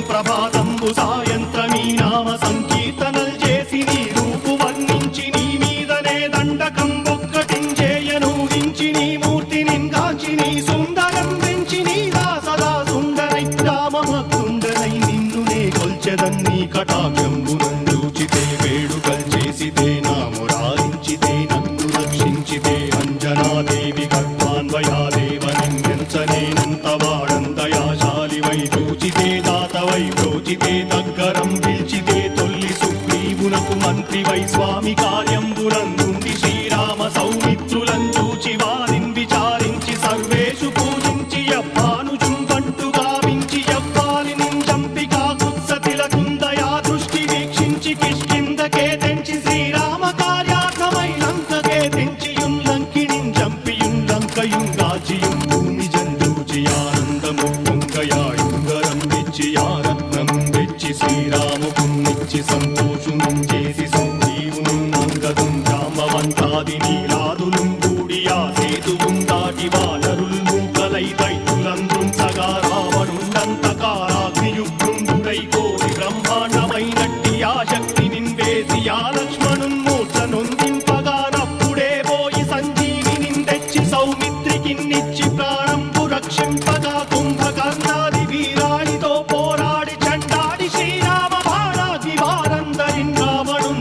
ప్రభాతంబు సాయంత్రమీ నామ సంకీర్తనల్ చేసి నీ రూపు వర్ణించి నీ మీదనే దండకం ఒక్కటించేయను దించి నీ మూర్తి నింగాచి నీ సుందరం పెంచి నీ సదా సుందరై రామభక్తుండనై నిన్నునే కొల్చెదన్ని కటాక్షంబునందూచితే వేడుకల్ చేసితే నా మురారించితే నన్ను రక్షించితే అంజనాదేవి గర్భాన్వయాదేవనించనేనంత వాడంతయాశాలివై చూచితే దాతవై ప్రోచితే దగ్గరం పిలిచితే తొల్లి సుగ్రీవునకు మంత్రివై స్వామి కార్యంబునందుండి శ్రీరామ సౌమిత్రులను చూచి వారిని విచారించి సర్వేషు పూజించి యవ్వానుజుంబంటు గావించి యవ్వాలిని చంపి కాకుత్సతిలకుందయా దృష్టి వీక్షించి కిష్కిందకే తెంచి శ్రీరామ కార్యార్థమై లంకకే తెంచియుం లంకిణిం చంపియుం లంకయుం గాచియుం భూమి జంజూచి ఆనందము పొంగయాయుంగరం తెచ్చి ఆరత్నం తెచ్చి శ్రీరాముకున్నిచ్చి సంతోషునం చేసి సుగ్రీవును అంగదుం జాంబవంతాది నీలాదులుం కూడి ఆ సేతువుం దాటి వానరుల్ మూకలై దైత్యులంద్రుం సగా రావణుండంతకారాగ్నియుగ్రుండుడై కోటి బ్రహ్మాండమైనట్టి ఆ శక్తి నిన్వేసి ఆ లక్ష్మణున్ మూర్ఛ నొందింపగానప్పుడే పోయి సంజీవిని తెచ్చి సౌమిత్రికిన్నిచ్చి ప్రాణంపు రక్షింపగా కుంభకర్ణాది వీరాళితో పోరాడి చండాడి శ్రీరామ బాణాది వారందరిన్ రావణుం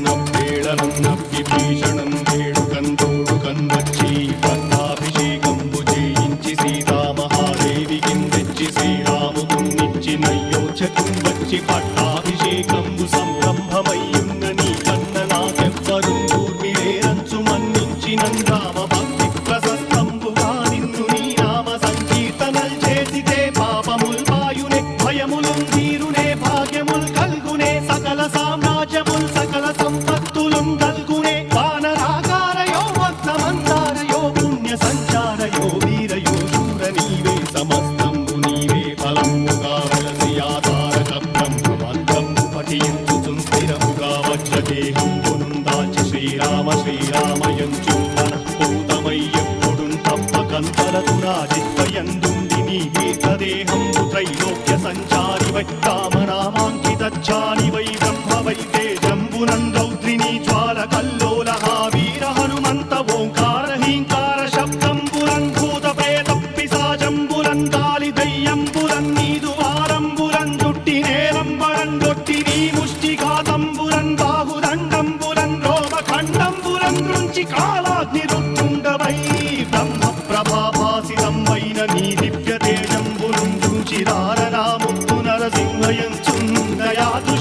చంపగానంతలోకంబురానందమయ్యుండనవ్వేళనన్నవ్వి భీషణం వేడుకందోడు కన్వచ్చి పట్టాభిషేకంబు చేయించి సీతామహాదేవికిన్ తెచ్చి శ్రీరాముకున్నిచ్చి నయ్యోచకుం వచ్చి పట్టాభిషేకంబు సంరంభమయ్యున్న నీ కన్న నాకెవ్వరుం కూర్మిలేరంచు మన్నించి నందామ భక్తి ప్రశస్తంబుగా నిన్ను నీ నామ సంకీర్తనల్ చేసితే పాపముల్ పాయునే భయములుం తీరునే భాగ్యముల్ కల్గునే సకల సామ్రాజ్యముల్ సకల సంపత్తులుం కల్గునే వానరాకారయో వక్తమంతారయో పుణ్య సంచారయో వీరయో శూర నీవే సమస్తంబు నీవే ఫలముగా వలసి ఆధారక బ్రహ్మమంత్రము పఠించుచుం స్థిరముగా వజ్రదేహంబునుం దాచి శ్రీరామ శ్రీరామయంచు మనఃపూతమై ఎప్పుడుం తప్పకంతలతు రాజిత్వయందుండి నీ దీర్ఘదేహంబు త్రైలోక్య సంచారివై రామనామాంకితచ్చానివై బ్రహ్మవై తేజంబునం రౌద్రిణీ జ్వాల కల్లోల వీర హనుమంత ఓంకార హీంకార శబ్దంబురం భూత ప్రేత పిశాచంబురం గాలి దయ్యంబురం నీదు వారంబురం జుట్టి నేలంబరం గొట్టి నీ ముష్టిఘాతంబురం బాహుదండంబురం రోమఖండంబురం నుంచి కాలాగ్ని రుత్తుండవై బ్రహ్మ ప్రభాభాసితంబైన నీ దివ్య తేజంబులం చూచి రారనాముత్తు నరసింహయంచుందయాదు